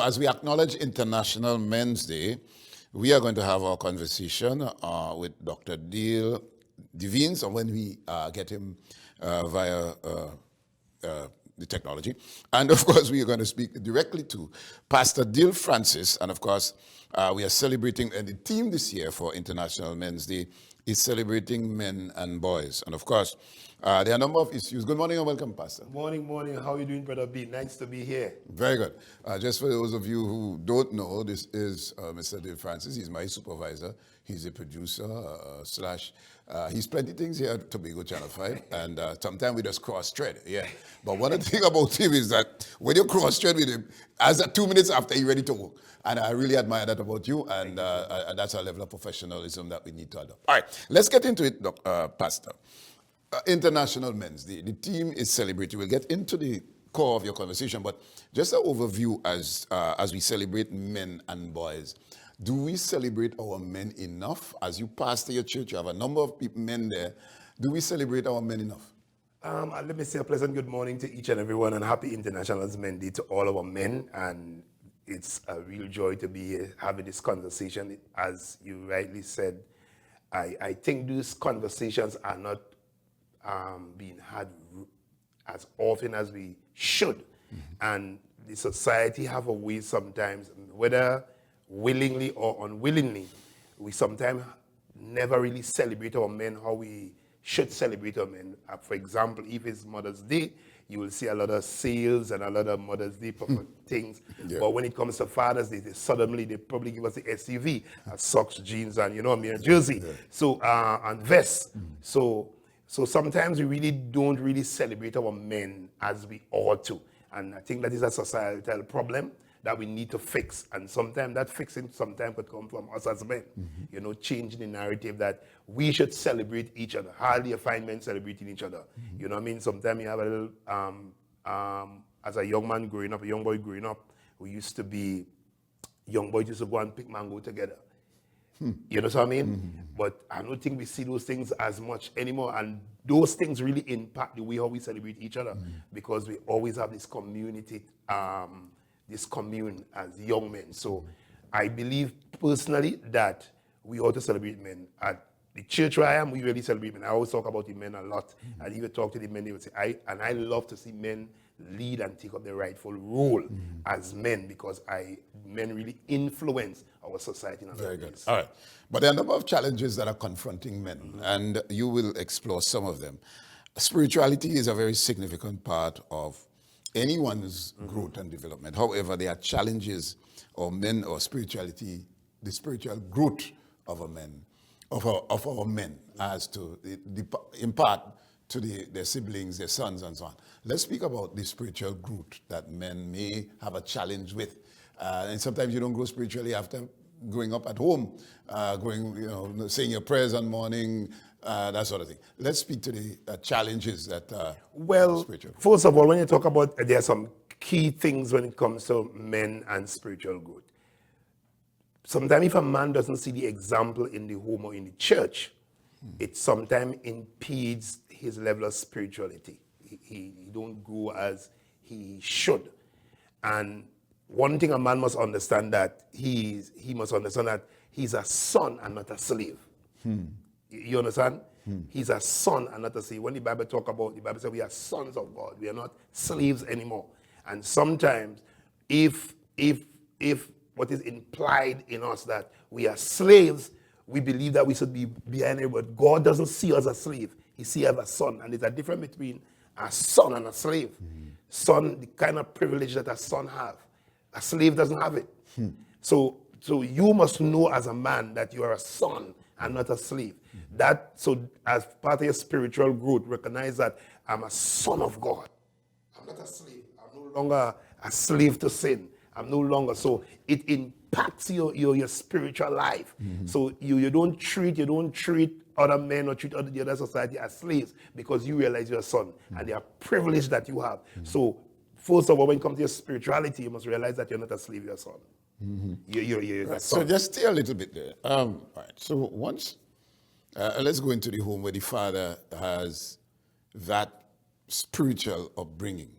As we acknowledge International Men's Day, we are going to have our conversation with Dr. Devignes when we get him via the technology. And of course, we are going to speak directly to Pastor Dill Francis. And of course, we are celebrating, and the theme this year for International Men's Day is celebrating men and boys. And of course, there are a number of issues. Good morning and welcome, Pastor. Morning. How are you doing, Brother B? Nice to be here. Very good. Just for those of you who don't know, this is Mr. Dill Francis. He's my supervisor. He's a producer, he's plenty things here at Tobago Channel 5, and sometimes we just cross-thread, yeah. But one of the things about him is that when you cross-thread with him, as 2 minutes after, he's ready to work. And I really admire that about you, and that's a level of professionalism that we need to adopt. All right, let's get into it, Pastor. International Men's Day. The theme is celebrated. We'll get into the core of your conversation, but just an overview as we celebrate men and boys. Do we celebrate our men enough? As you pastor your church, you have a number of men there. Do we celebrate our men enough? Let me say a pleasant good morning to each and everyone, and happy International Men's Day to all our men. And it's a real joy to be having this conversation. As you rightly said, I think these conversations are not being had as often as we should. Mm-hmm. And the society have a way sometimes, whether willingly or unwillingly, we sometimes never really celebrate our men how we should celebrate our men. For example, if it's Mother's Day, you will see a lot of sales and a lot of Mother's Day things. Yeah. But when it comes to Father's Day, they probably give us the SUV, socks, jeans, and a jersey. Yeah. So and vests. Mm. So sometimes we really don't really celebrate our men as we ought to. And I think that is a societal problem that we need to fix. And sometimes that fixing could come from us as men. Mm-hmm. Changing the narrative that we should celebrate each other. Hardly you find men celebrating each other. Mm-hmm. You know what I mean? Sometimes you have a little, as a young man growing up, a young boy growing up, young boys used to go and pick mango together. You know what I mean? Mm-hmm. But I don't think we see those things as much anymore. And those things really impact the way how we celebrate each other, because we always have this community, this commune as young men. So I believe personally that we ought to celebrate men. At the church where I am, we really celebrate men. I always talk about the men a lot. And even talk to the men, they would say, I love to see men lead and take up their rightful role as men, because men really influence our society in a very good ways. All right. But there are a number of challenges that are confronting men, and you will explore some of them. Spirituality is a very significant part of anyone's growth and development. However, there are challenges of men or spirituality, the spiritual growth of our men as to impart to their siblings, their sons, and so on. Let's speak about the spiritual growth that men may have a challenge with. And sometimes you don't grow spiritually after growing up at home, saying your prayers on morning, that sort of thing. Let's speak to the challenges that spiritual. First of all, when you talk about, there are some key things when it comes to men and spiritual growth. Sometimes if a man doesn't see the example in the home or in the church, it sometimes impedes his level of spirituality. He don't grow as he should. And one thing a man must understand, that he must understand that he's a son and not a slave. You understand? He's a son and not a slave. When the Bible says we are sons of God. We are not slaves anymore. And sometimes if what is implied in us that we are slaves, we believe that we should be behind it, but God doesn't see us as a slave. He sees us as a son. And there's a difference between a son and a slave. Son, the kind of privilege that a son has, a slave doesn't have it. So you must know as a man that you are a son and not a slave. So as part of your spiritual growth, recognize that I'm a son of God. I'm not a slave. I'm no longer a slave to sin. I'm no longer. So it impacts your spiritual life. So you don't treat other men or treat the other society as slaves, because you realize you're a son and they are privileged that you have. So first of all, when it comes to your spirituality, you must realize that you're not a slave, you're a son. You're a son. So just stay a little bit there. All right. So once, let's go into the home where the father has that spiritual upbringing.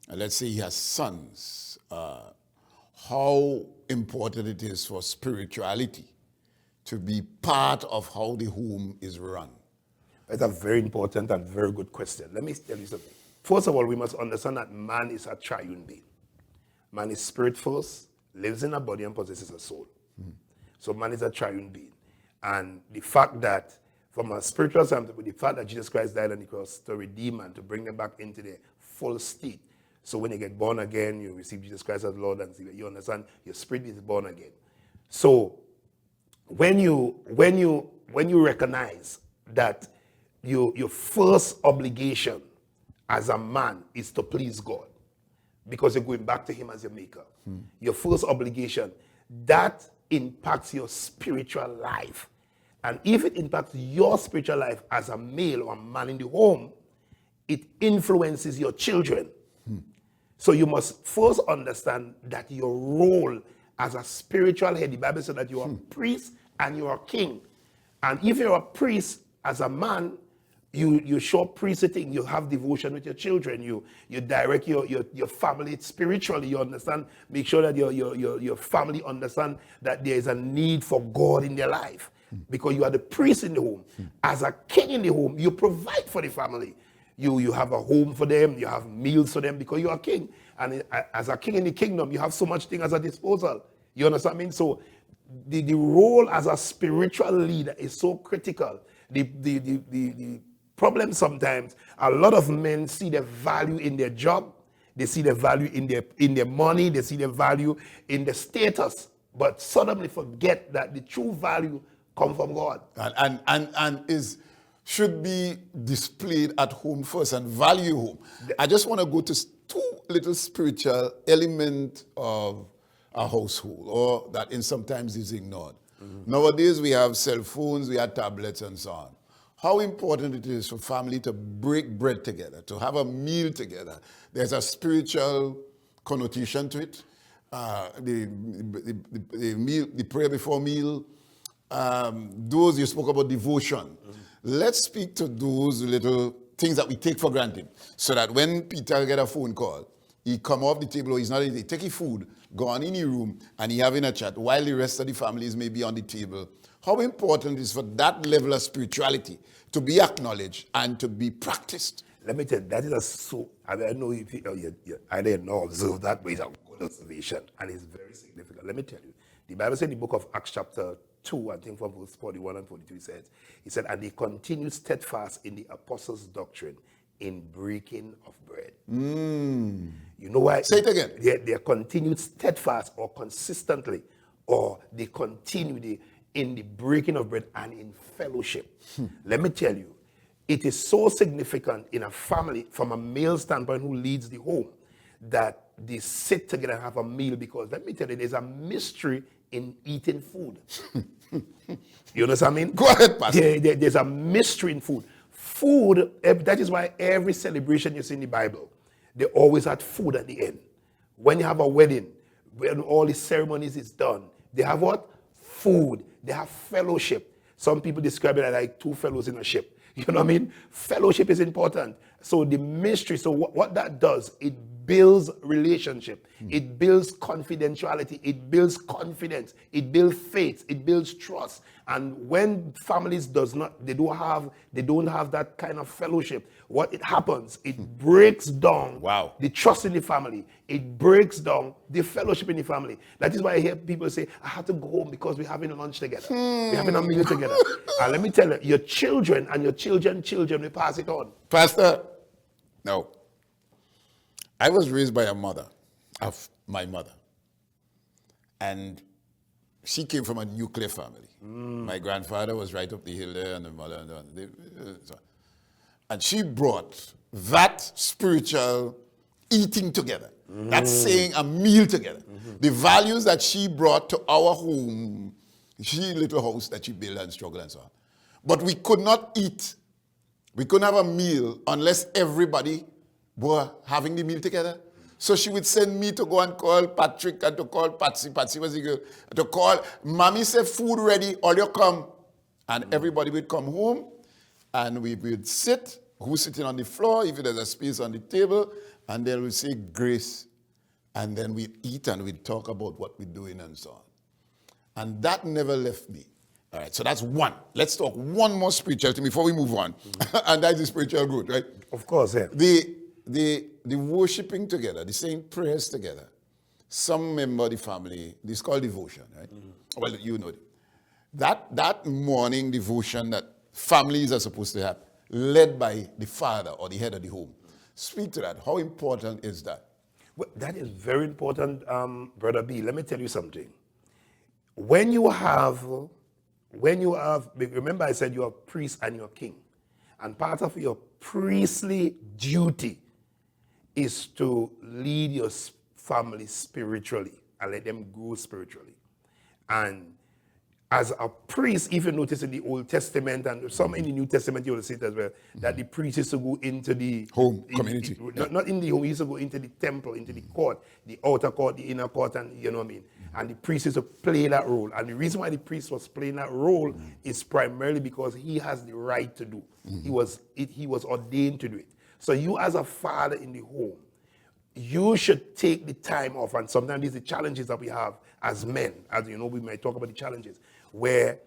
Let's say he has sons. how important it is for spirituality to be part of how the home is run? That's a very important and very good question. Let me tell you something. First of all, we must understand that man is a triune being. Man is spirit first, lives in a body, and possesses a soul. So man is a triune being. And the fact that, from a spiritual standpoint, the fact that Jesus Christ died on the cross to redeem and to bring them back into their full state. So when you get born again, you receive Jesus Christ as Lord and Savior. You understand your spirit is born again. So when you recognize that your first obligation as a man is to please God, because you're going back to him as your maker. Your first obligation, that impacts your spiritual life. And if it impacts your spiritual life as a male or a man in the home, it influences your children. So you must first understand that your role as a spiritual head, the Bible says that you are a priest and you are a king. And if you're a priest as a man, you show priestly thing, you have devotion with your children, you direct your family spiritually, you understand, make sure that your family understand that there is a need for God in their life. Because you are the priest in the home. As a king in the home, you provide for the family. You have a home for them, you have meals for them because you are king. And as a king in the kingdom, you have so much things at a disposal. You understand what I mean? So the role as a spiritual leader is so critical. The problem sometimes, a lot of men see the value in their job, they see the value in their money, they see the value in the status, but suddenly forget that the true value comes from God. And should be displayed at home first and value home. I just want to go to two little spiritual elements of a household, or that sometimes is ignored. Nowadays we have cell phones, we have tablets and so on. How important it is for family to break bread together, to have a meal together. There's a spiritual connotation to it. The meal, the prayer before meal. Those you spoke about devotion. Let's speak to those little things that we take for granted, so that when Peter get a phone call, he come off the table, or he's not, he take his food, go on in the room, and he having a chat while the rest of the families may be on the table. How important is for that level of spirituality to be acknowledged and to be practiced? Let me tell you, that is I don't know if I didn't know, observe that, but it's a good observation, and it's very significant. Let me tell you, the Bible said in the book of Acts chapter 2, I think from verse 41 and 42, he said, and they continued steadfast in the apostles' doctrine, in breaking of bread. You know why? Say it again. They continued steadfast or consistently, or they continued in the breaking of bread and in fellowship. Let me tell you, it is so significant in a family, from a male standpoint who leads the home, that they sit together and have a meal, because let me tell you, there's a mystery in eating food. You know what I mean? Go ahead, Pastor. There's a mystery in food. Food, that is why every celebration you see in the Bible, they always had food at the end. When you have a wedding, when all the ceremonies is done, they have what? Food. They have fellowship. Some people describe it as like two fellows in a ship. You know what I mean? Fellowship is important. So the mystery, so what that does, it builds relationship. It builds confidentiality. It builds confidence. It builds faith. It builds trust. And when families they don't have that kind of fellowship, what it happens, it breaks down the trust in the family. It breaks down the fellowship in the family. That is why I hear people say, I have to go home because we're having lunch together. We're having a meal together. And let me tell you, your children and your children's children will pass it on. Pastor, no. I was raised by a mother, of my mother. And she came from a nuclear family. My grandfather was right up the hill there, and the mother, and she brought that spiritual eating together, that saying a meal together. The values that she brought to our home, little house that she built and struggled and so on. But we could not eat. We couldn't have a meal unless everybody were having the meal together. So she would send me to go and call Patrick and to call Patsy. Patsy was the girl. To call, Mommy said food ready, all you come. And everybody would come home and we would sit, who's sitting on the floor, if there's a space on the table, and they would say grace. and then we'd eat and we'd talk about what we're doing and so on. And that never left me. All right, so that's one. Let's talk one more spiritual thing before we move on. And that's the spiritual growth, right? Of course, yeah. The worshiping together, the saying prayers together. Some member of the family, this is called devotion, right? Well, you know it. That morning devotion that families are supposed to have, led by the father or the head of the home. Speak to that. How important is that? Well, that is very important, Brother B. Let me tell you something. When you have, remember I said you are priest and you're king. And part of your priestly duty is to lead your family spiritually and let them grow spiritually. And as a priest, if you notice in the Old Testament and some in the New Testament, you will see it as well, that the priest used to go into the home community. Not in the home, he used to go into the temple, into the court, the outer court, the inner court, and you know what I mean. And the priest used to play that role. And the reason why the priest was playing that role is primarily because he has the right to do. He was ordained to do it. So you as a father in the home, you should take the time off. And sometimes these are the challenges that we have as men. As you know, we might talk about the challenges where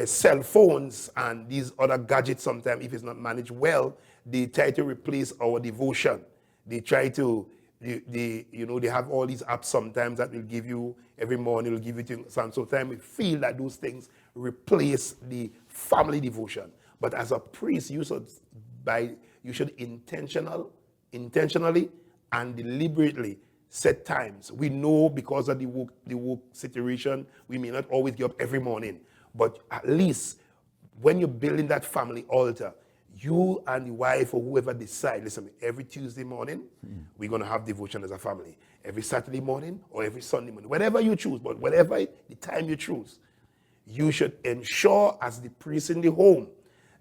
cell phones and these other gadgets sometimes, if it's not managed well, they try to replace our devotion. They try to, they have all these apps sometimes that will give you, every morning will give you things. And sometimes we feel that those things replace the family devotion. But as a priest, you should intentionally and deliberately set times. We know because of the work situation, we may not always get up every morning, but at least when you're building that family altar, you and the wife or whoever decide, listen, every Tuesday morning, we're going to have devotion as a family. Every Saturday morning or every Sunday morning, whatever you choose, but whatever the time you choose, you should ensure as the priest in the home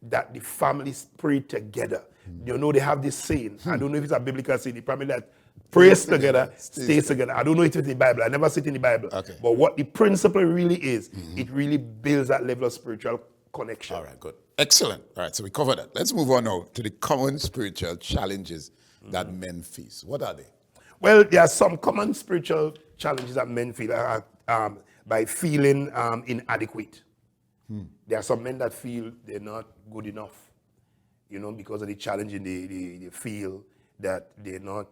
that the families pray together. You know, they have this saying, I don't know if it's a biblical saying, the family that prays together, stays together. I don't know if it's in the Bible. I never see it in the Bible. Okay. But what the principle really is, it really builds that level of spiritual connection. All right, good. Excellent. All right, so we covered that. Let's move on now to the common spiritual challenges that men face. What are they? Well, there are some common spiritual challenges that men feel by feeling inadequate. There are some men that feel they're not good enough, because of the challenge they feel that they're not,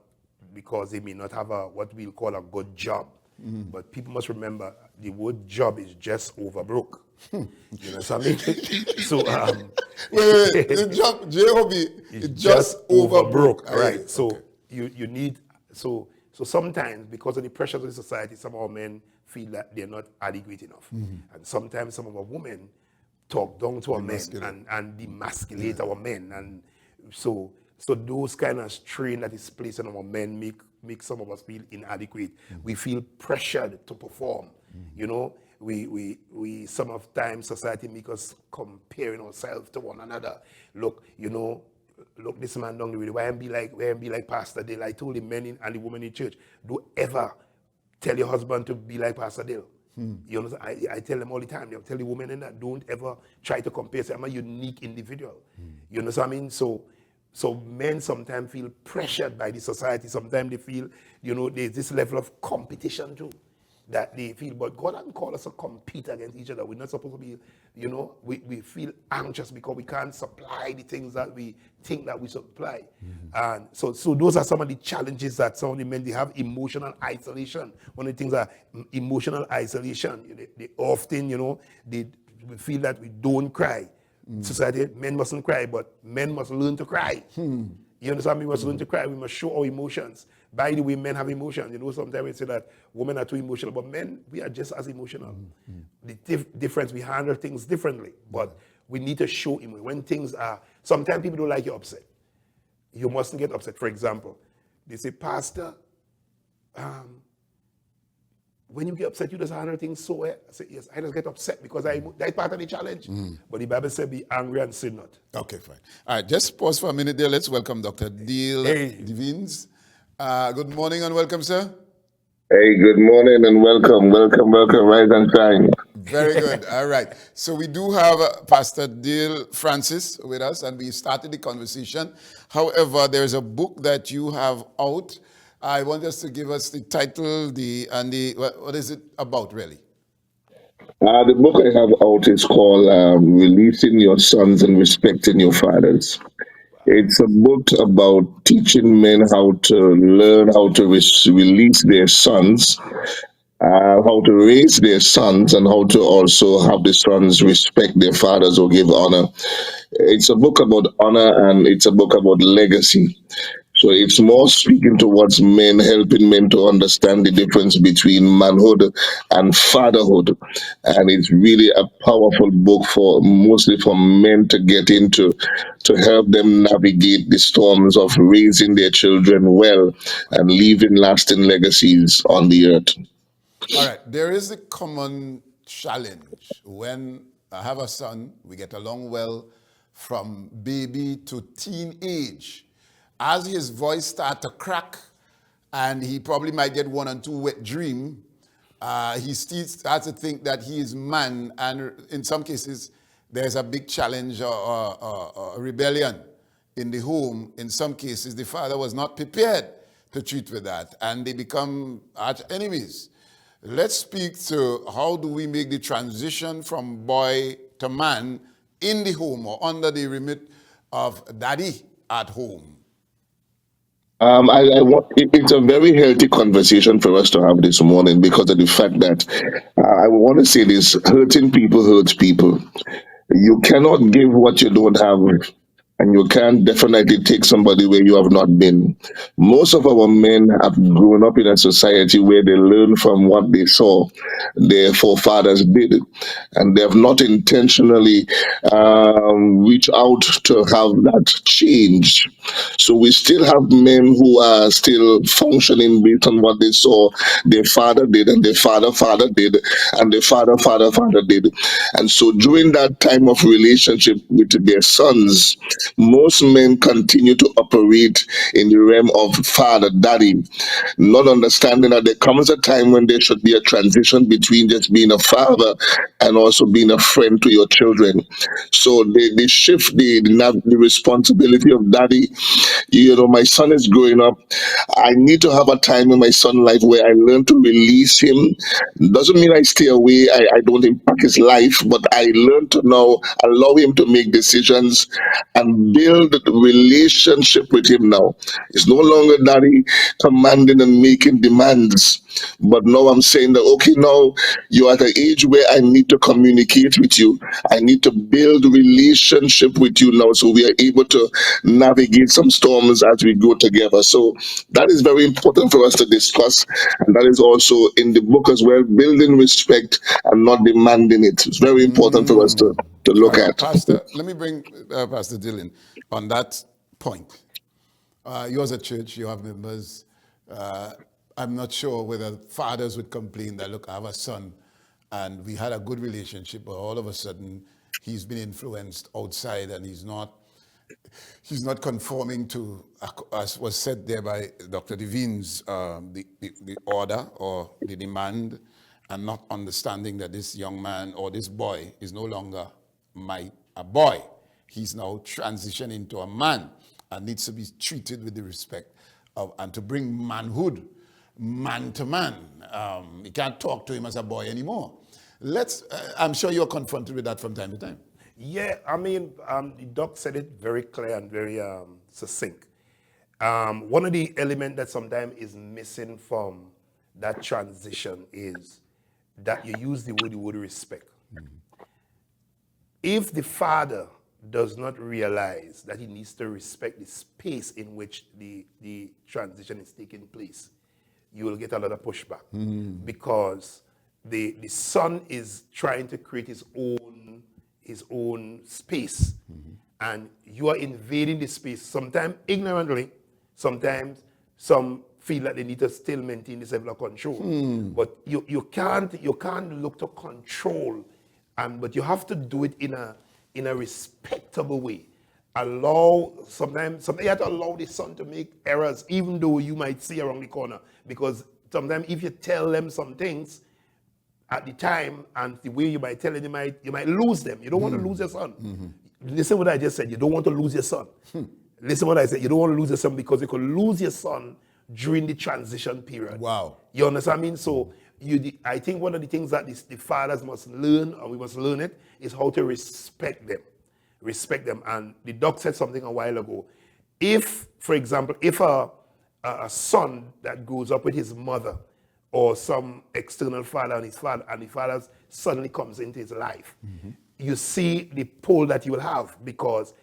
because they may not have what we'll call a good job. But people must remember the word job is just overbroke. You know what I mean? So, wait, the job, J-O-B, is just overbroke. Right. So you need, so sometimes because of the pressures of the society, some of our men feel that they're not adequate enough. And sometimes some of our women talk down to our men and demasculate our men. And so those kind of strain that is placed on our men make some of us feel inadequate. We feel pressured to perform. We sometimes society make us comparing ourselves to one another. Look, this man down the road. Why am be like Pastor Dill? I told the men and the women in church, don't ever tell your husband to be like Pastor Dill. You know, I tell them all the time. They'll tell the women in that, don't ever try to compare. Say, I'm a unique individual. You know what I mean? So men sometimes feel pressured by the society. Sometimes they feel, there's this level of competition too, that they feel. But God hasn't called us to compete against each other. We're not supposed to be, we feel anxious because we can't supply the things that we think that we supply. And so those are some of the challenges that some of the men, they have emotional isolation. One of the things are emotional isolation. They often, they feel that we don't cry. Society, men mustn't cry, but men must learn to cry. You understand? We must learn to cry. We must show our emotions. By the way, men have emotions. Sometimes we say that women are too emotional, but men, we are just as emotional. The difference, we handle things differently, but we need to show emotion. When things are, sometimes people don't like you upset. You mustn't get upset. For example, they say, Pastor, when you get upset, you just handle things so well. I say, yes, I just get upset because that's part of the challenge. But the Bible said, be angry and sin not. Okay, fine. All right, just pause for a minute there. Let's welcome Dr. Dill Devignes. Good morning and welcome, sir. Hey, good morning and welcome, rise and shine. Very good. All right. So we do have Pastor Dill Francis with us, and we started the conversation. However, there's a book that you have out I want us to give us the title, what is it about really? The book I have out is called Releasing Your Sons and Respecting Your Fathers. It's a book about teaching men how to learn how to release their sons, how to raise their sons, and how to also have the sons respect their fathers or give honor. It's a book about honor and it's a book about legacy. So it's more speaking towards men, helping men to understand the difference between manhood and fatherhood. And it's really a powerful book for mostly for men to get into to help them navigate the storms of raising their children well and leaving lasting legacies on the earth. All right, there is a common challenge. When I have a son, we get along well from baby to teenage. As his voice starts to crack, and he probably might get one or two wet dream, he still starts to think that he is man, and in some cases, there's a big challenge or rebellion in the home. In some cases, the father was not prepared to treat with that, and they become arch enemies. Let's speak to how do we make the transition from boy to man in the home or under the remit of daddy at home. It's a very healthy conversation for us to have this morning because of the fact that I want to say this: hurting people hurts people. You cannot give what you don't have, and you can't definitely take somebody where you have not been. Most of our men have grown up in a society where they learn from what they saw their forefathers did, and they have not intentionally reached out to have that change. So we still have men who are still functioning based on what they saw their father did, and their father did, and their father did. And so during that time of relationship with their sons, most men continue to operate in the realm of father, daddy, not understanding that there comes a time when there should be a transition between just being a father and also being a friend to your children. So they shift the responsibility of daddy. You know, my son is growing up. I need to have a time in my son's life where I learn to release him. Doesn't mean I stay away, I don't impact his life, but I learn to now allow him to make decisions and build a relationship with him now. It's no longer daddy commanding and making demands. But now I'm saying that, okay, now you're at an age where I need to communicate with you. I need to build relationship with you now so we are able to navigate some storms as we go together. So that is very important for us to discuss. And that is also in the book as well, building respect and not demanding it. It's very important for us to All look right, at. Pastor, let me bring Pastor Dylan on that point. You as a church, you have members. I'm not sure whether fathers would complain that, look, I have a son and we had a good relationship, but all of a sudden he's been influenced outside and he's not conforming to, as was said there by Dr. Devignes, the order or the demand, and not understanding that this young man or this boy is no longer a boy. He's now transitioning to a man and needs to be treated with the respect of, and to bring manhood, man to man. You can't talk to him as a boy anymore. I'm sure you're confronted with that from time to time. Yeah, I mean, the doc said it very clear and very succinct. One of the elements that sometimes is missing from that transition is that you use the word respect. If the father does not realize that he needs to respect the space in which the transition is taking place, you will get a lot of pushback because the son is trying to create his own space, and you are invading the space, sometimes ignorantly, sometimes some feel that they need to still maintain this level of control. But you can't look to control, but you have to do it in a respectable way. Sometimes you have to allow the son to make errors, even though you might see around the corner. Because sometimes if you tell them some things at the time and the way you might tell them, you might lose them. You don't want to lose your son. Listen what I just said. You don't want to lose your son. Listen what I said. You don't want to lose your son because you could lose your son during the transition period. Wow. You understand what I mean? So I think one of the things that the fathers must learn, or we must learn it, is how to respect them. Respect them. And the doc said something a while ago. If, for example, if a son that grows up with his mother or some external father and the father suddenly comes into his life, you see the pull that you will have, because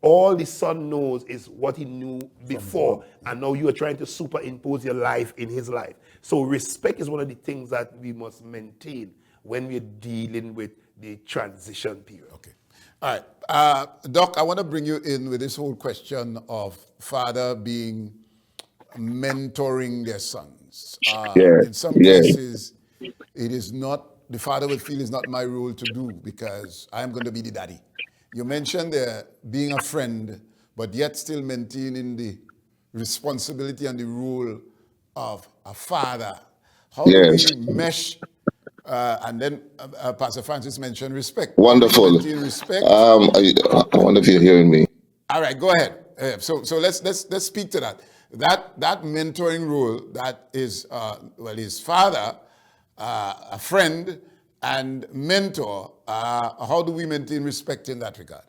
all the son knows is what he knew before, and now you are trying to superimpose your life in his life. So respect is one of the things that we must maintain when we're dealing with the transition period. Okay. All right. Doc, I want to bring you in with this whole question of father being mentoring their sons. In some cases, it is not, the father would feel it's not my role to do because I'm going to be the daddy. You mentioned there being a friend, but yet still maintaining the responsibility and the role of a father. How do we mesh? And then Pastor Francis mentioned respect. Wonderful. Maintain respect. I wonder if you're hearing me. All right, go ahead. So let's speak to that. That mentoring role that is his father, a friend, and mentor. How do we maintain respect in that regard?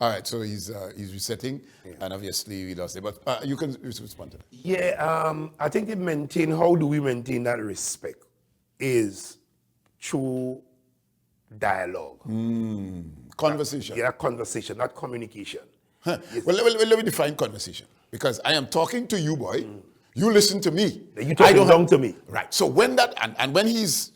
All right, so he's resetting, and obviously we lost it. But you can respond to that. Yeah, I think how do we maintain that respect is through dialogue. Conversation. Yeah, conversation, not communication. Huh. Well, let me define conversation. Because I am talking to you, boy. You listen to me. You talking down to me. Right. So when that, and when he's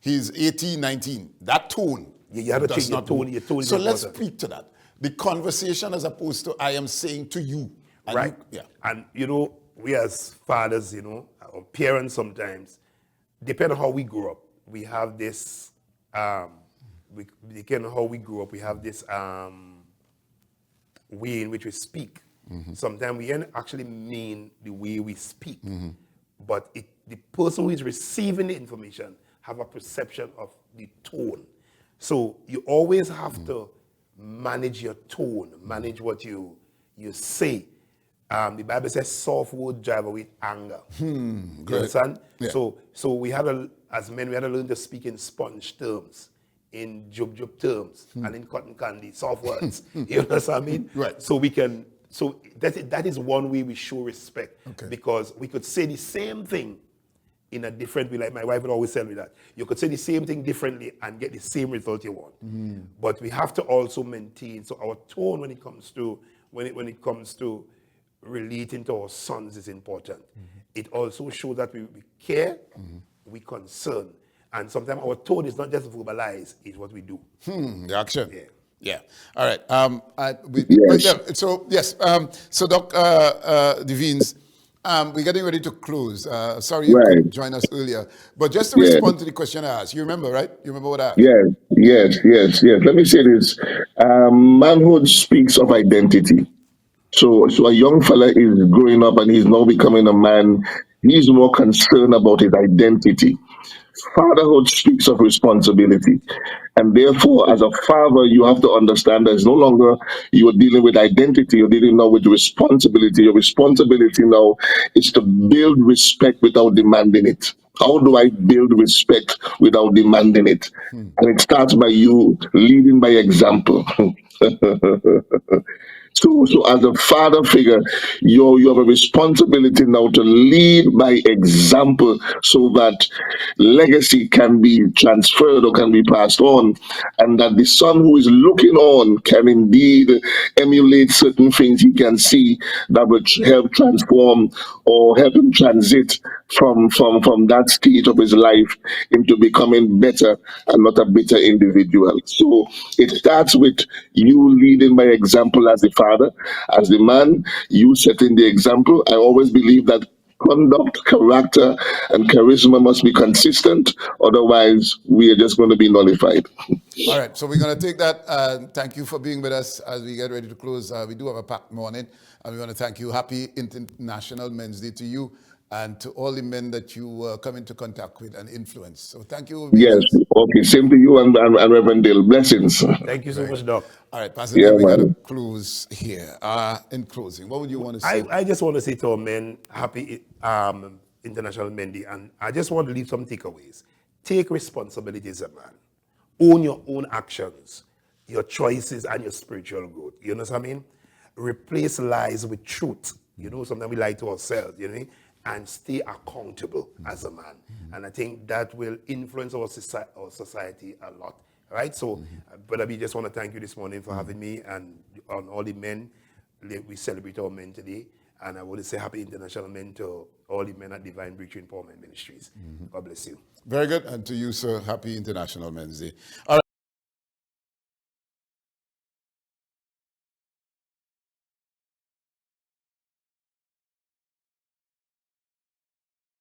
18, 19, that tone, you have to change your tone. So let's speak to that. The conversation as opposed to I am saying to you. And right. And we as fathers, or parents sometimes, depending on how we grew up, we have this, depending on how we grew up, we have this way in which we speak. Sometimes we don't actually mean the way we speak, but the person who is receiving the information have a perception of the tone. So you always have to manage your tone, manage what you say. The Bible says soft words drive away anger. You understand? Yeah. So we as men, we had to learn to speak in sponge terms, in jub terms, and in cotton candy, soft words. You understand what I mean? Right. So that is one way we show respect. Okay. Because we could say the same thing in a different way. Like my wife would always tell me that. You could say the same thing differently and get the same result you want. But we have to also maintain. So our tone when it comes to relating to our sons is important. It also shows that we care, we concern. And sometimes our tone is not just verbalized, it's what we do. The action. Yeah. Yeah. All right. Yes. So Doc Devignes, we're getting ready to close. Sorry you Right. couldn't join us earlier. But just to respond to the question I asked, you remember, right? You remember what I asked? Yes. Let me say this. Manhood speaks of identity. So a young fella is growing up and he's now becoming a man. He's more concerned about his identity. Fatherhood speaks of responsibility. And therefore, as a father, you have to understand that it's no longer you are dealing with identity, you're dealing now with responsibility. Your responsibility now is to build respect without demanding it. How do I build respect without demanding it? And it starts by you leading by example. So as a father figure, you have a responsibility now to lead by example so that legacy can be transferred or can be passed on, and that the son who is looking on can indeed emulate certain things he can see that will help transform or help him transit from that stage of his life into becoming better and not a bitter individual. So it starts with you leading by example as the father, as the man, you setting the example. I always believe that conduct, character, and charisma must be consistent. Otherwise, we are just going to be nullified. All right, so we're going to take that. Thank you for being with us as we get ready to close. We do have a packed morning, and we want to thank you. Happy International Men's Day to you. and to all the men that you come into contact with and influence. So thank you, Yes. obedience. Okay. Same to you and Reverend Dill. Blessings. Thank you so Very much, good. Doc. All right, Pastor Yeah, Dill, we got to man. close here. In closing, what would you want to say? I just want to say to our men, happy International Men Day, and I just want to leave some takeaways. Take responsibility as a man. Own your own actions, your choices, and your spiritual growth. You know what I mean? Replace lies with truth. You know, sometimes we lie to ourselves, you know what I mean? And stay accountable as a man. And I think that will influence our society a lot. Right? So, Brother B, just want to thank you this morning for having me, and on all the men. We celebrate our men today. And I want to say happy International Men to all the men at Divine Breakthrough Empowerment Ministries. God bless you. Very good. And to you, sir, happy International Men's Day. All right.